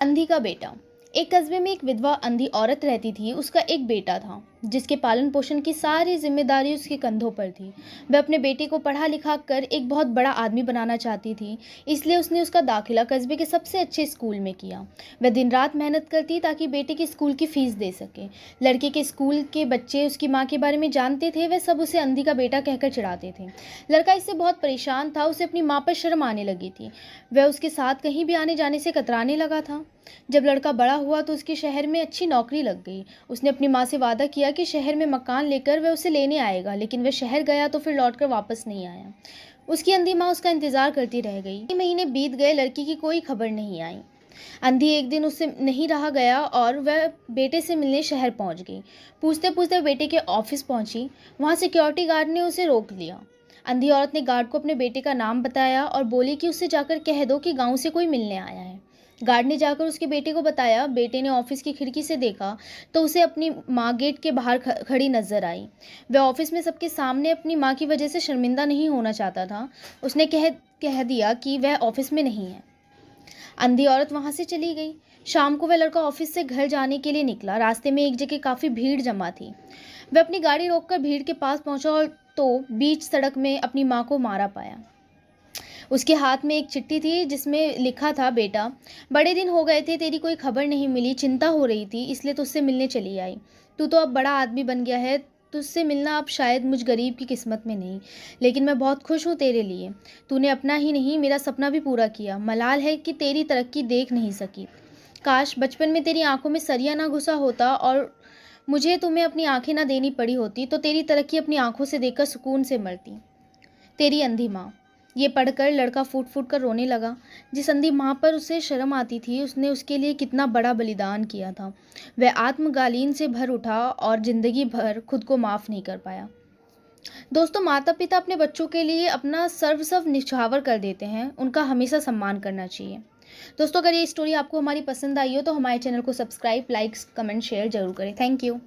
अंधी का बेटा। एक कस्बे में एक विधवा अंधी औरत रहती थी। उसका एक बेटा था जिसके पालन पोषण की सारी जिम्मेदारी उसके कंधों पर थी। वह अपने बेटे को पढ़ा लिखा कर एक बहुत बड़ा आदमी बनाना चाहती थी, इसलिए उसने उसका दाखिला कस्बे के सबसे अच्छे स्कूल में किया। वह दिन रात मेहनत करती ताकि बेटे की स्कूल की फीस दे सके। लड़के के स्कूल के बच्चे उसकी माँ के बारे में जानते थे, वह सब उसे अंधी का बेटा कहकर चिढ़ाते थे। लड़का इससे बहुत परेशान था, उसे अपनी माँ पर शर्म आने लगी थी। वह उसके साथ कहीं भी आने जाने से कतराने लगा था। जब लड़का बड़ा हुआ तो उसके शहर में अच्छी नौकरी लग गई। उसने अपनी माँ से वादा किया कि शहर में मकान लेकर वह उसे लेने आएगा, लेकिन वह शहर गया तो फिर लौटकर वापस नहीं आया। उसकी अंधी माँ उसका इंतजार करती रह गई। 3 महीने बीत गए, लड़की की कोई खबर नहीं आई। अंधी एक दिन उससे नहीं रहा गया और वह बेटे से मिलने शहर पहुंच गई। पूछते पूछते बेटे के ऑफिस पहुंची। वहां सिक्योरिटी गार्ड ने उसे रोक लिया। अंधी औरत ने गार्ड को अपने बेटे का नाम बताया और बोली कि उससे जाकर कह दो कि गांव से कोई मिलने आया है। गार्ड ने जाकर उसके बेटे को बताया। बेटे ने ऑफिस की खिड़की से देखा तो उसे अपनी माँ गेट के बाहर खड़ी नजर आई। वह ऑफिस में सबके सामने अपनी माँ की वजह से शर्मिंदा नहीं होना चाहता था। उसने कह दिया कि वह ऑफिस में नहीं है। अंधी औरत वहां से चली गई। शाम को वह लड़का ऑफिस से घर जाने के लिए निकला। रास्ते में एक जगह काफी भीड़ जमा थी। वह अपनी गाड़ी रोककर भीड़ के पास पहुंचा और तो बीच सड़क में अपनी माँ को मारा पाया। उसके हाथ में एक चिट्ठी थी जिसमें लिखा था, बेटा, बड़े दिन हो गए थे, तेरी कोई खबर नहीं मिली, चिंता हो रही थी, इसलिए तुझसे मिलने चली आई। तू तो अब बड़ा आदमी बन गया है, तुझसे मिलना अब शायद मुझ गरीब की किस्मत में नहीं, लेकिन मैं बहुत खुश हूँ तेरे लिए। तूने अपना ही नहीं मेरा सपना भी पूरा किया। मलाल है कि तेरी तरक्की देख नहीं सकी। काश बचपन में तेरी आंखों में सरिया ना घुसा होता और मुझे तुम्हें अपनी आंखें ना देनी पड़ी होती, तो तेरी तरक्की अपनी आंखों से देखकर सुकून से मरती। तेरी अंधी माँ। ये पढ़कर लड़का फूट फूट कर रोने लगा। जिस अंधी माँ पर उसे शर्म आती थी, उसने उसके लिए कितना बड़ा बलिदान किया था। वह आत्मगालीन से भर उठा और जिंदगी भर खुद को माफ नहीं कर पाया। दोस्तों, माता पिता अपने बच्चों के लिए अपना सर्वस्व निछावर कर देते हैं, उनका हमेशा सम्मान करना चाहिए। दोस्तों, अगर ये स्टोरी आपको हमारी पसंद आई हो तो हमारे चैनल को सब्सक्राइब, लाइक्स, कमेंट, शेयर जरूर करें। Thank you.